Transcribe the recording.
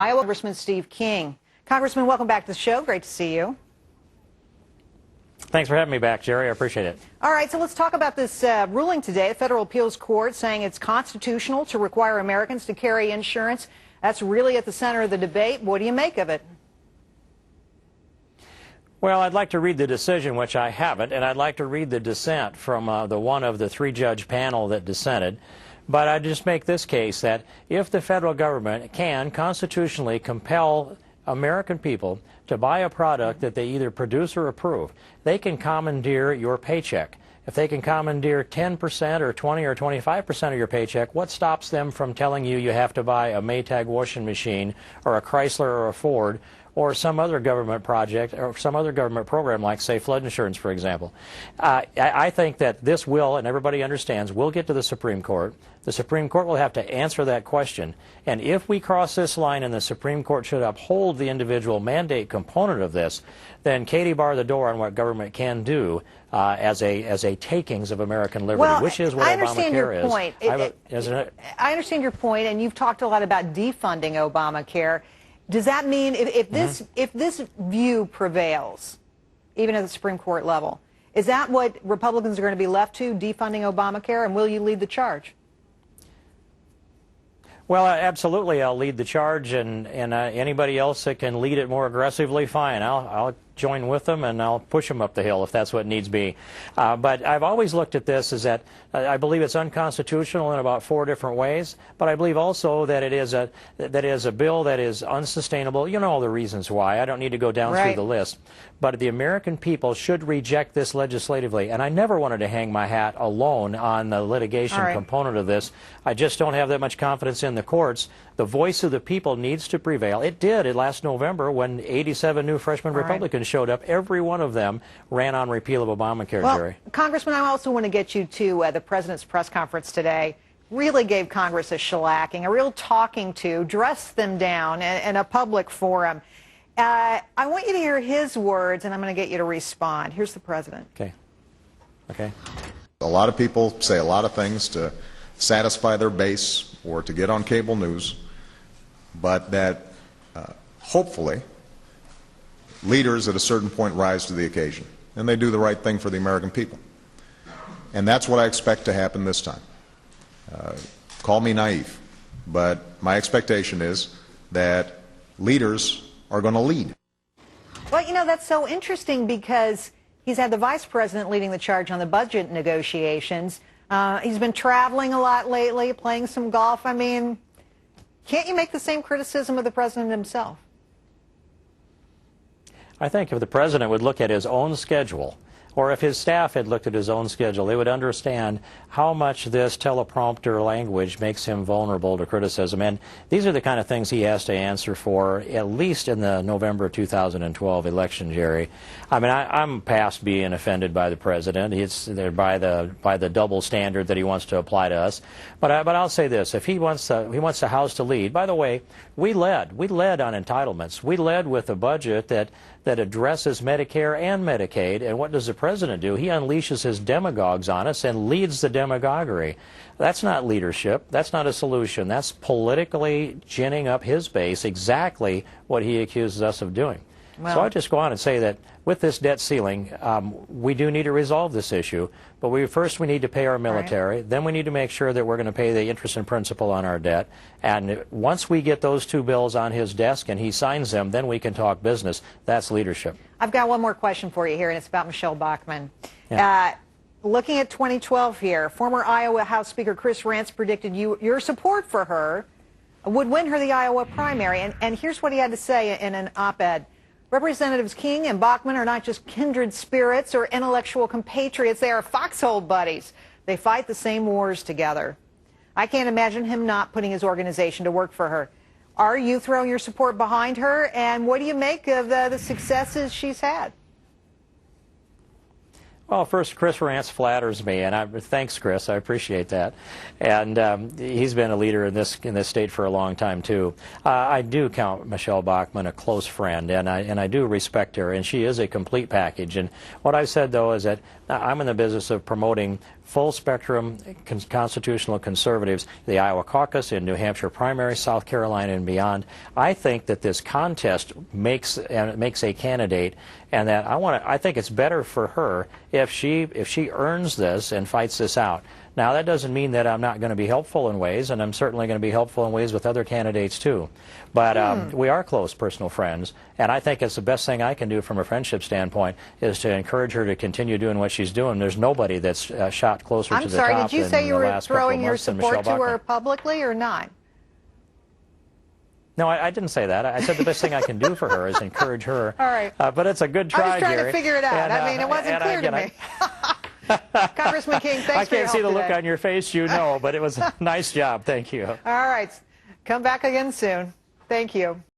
Iowa Congressman Steve King. Congressman, welcome back to the show. Great to see you. Thanks for having me back, Jerry. I appreciate it. All right, so let's talk about this ruling today. The Federal Appeals Court saying it's constitutional to require Americans to carry insurance. That's really at the center of the debate. What do you make of it? Well, I'd like to read the decision, which I haven't, and I'd like to read the dissent from the one of the three-judge panel that dissented. But I just make this case that if the federal government can constitutionally compel American people to buy a product that they either produce or approve, they can commandeer your paycheck. If they can commandeer 10% or 20 or 25% of your paycheck, what stops them from telling you you have to buy a Maytag washing machine or a Chrysler or a Ford or some other government project or some other government program like, say, flood insurance, for example? I think that this will, and everybody understands, will get to the Supreme Court. The Supreme Court will have to answer that question. And if we cross this line and the Supreme Court should uphold the individual mandate component of this, then Katie bar the door on what government can do as a takings of American liberty, which is what Obamacare is. I understand your point, and you've talked a lot about defunding Obamacare. Does that mean if this view prevails, even at the Supreme Court level, is that what Republicans are going to be left to, defunding Obamacare, and will you lead the charge? Well, absolutely, I'll lead the charge, and anybody else that can lead it more aggressively, fine. I'll join with them, and I'll push them up the hill if that's what needs be. But I've always looked at this as that I believe it's unconstitutional in about 4 different ways, but I believe also that it is a bill that is unsustainable. You know all the reasons why. I don't need to go down through the list. But the American people should reject this legislatively, and I never wanted to hang my hat alone on the litigation component of this. I just don't have that much confidence in the courts. The voice of the people needs to prevail. It did last November when 87 new freshman Republicans showed up. Every one of them ran on repeal of Obamacare, Jerry. Congressman, I also want to get you to the President's press conference today. Really gave Congress a shellacking, a real talking to, dressed them down in a public forum. I want you to hear his words, and I'm going to get you to respond. Here's the President. Okay. A lot of people say a lot of things to satisfy their base or to get on cable news, but that hopefully leaders at a certain point rise to the occasion, and they do the right thing for the American people. And that's what I expect to happen this time. Call me naive, but my expectation is that leaders are going to lead. Well, you know, that's so interesting because he's had the Vice President leading the charge on the budget negotiations. He's been traveling a lot lately, playing some golf. I mean, can't you make the same criticism of the President himself? I think if the President would look at his own schedule, or if his staff had looked at his own schedule, they would understand how much this teleprompter language makes him vulnerable to criticism. And these are the kind of things he has to answer for, at least in the November 2012 election, Jerry. I mean, I'm past being offended by the President. It's by the double standard that he wants to apply to us. But I'll say this: if he wants the House to lead. By the way, we led on entitlements. We led with a budget that addresses Medicare and Medicaid. And what does the President do? He unleashes his demagogues on us and leads the demagoguery. That's not leadership. That's not a solution. That's politically ginning up his base, exactly what he accuses us of doing. Well, so I just go on and say that with this debt ceiling, we do need to resolve this issue, but first we need to pay our military, then we need to make sure that we're going to pay the interest and principal on our debt, and once we get those 2 bills on his desk and he signs them, then we can talk business. That's leadership. I've got one more question for you here, and it's about Michelle Bachmann. Looking at 2012 here, former Iowa House Speaker Chris Rance predicted your support for her would win her the Iowa primary, and here's what he had to say in an op-ed. Representatives King and Bachmann are not just kindred spirits or intellectual compatriots. They are foxhole buddies. They fight the same wars together. I can't imagine him not putting his organization to work for her. Are you throwing your support behind her? And what do you make of the successes she's had? Well, first, Chris Rance flatters me, and thanks, Chris. I appreciate that. And he's been a leader in this state for a long time too. I do count Michelle Bachmann a close friend, and I do respect her, and she is a complete package. And what I've said though is that I'm in the business of promoting full-spectrum constitutional conservatives, the Iowa caucus, in New Hampshire primary, South Carolina, and beyond. I think that this contest makes a candidate, and that I think it's better for her if she earns this and fights this out. Now, that doesn't mean that I'm not going to be helpful in ways, and I'm certainly going to be helpful in ways with other candidates, too. But we are close personal friends, and I think it's the best thing I can do from a friendship standpoint is to encourage her to continue doing what she's doing. There's nobody that's shot closer to the top than the last couple of months. I'm sorry, did you say you were throwing your support to her Bachmann. publicly or not? No, I didn't say that. I said the best thing I can do for her is encourage her. All right. But it's a good try, I was trying Gary. to figure it out. And, I mean, it wasn't clear to me. Congressman King, thanks for your help I can't see the look today. on your face, you know, but it was a nice job. Thank you. All right. Come back again soon. Thank you.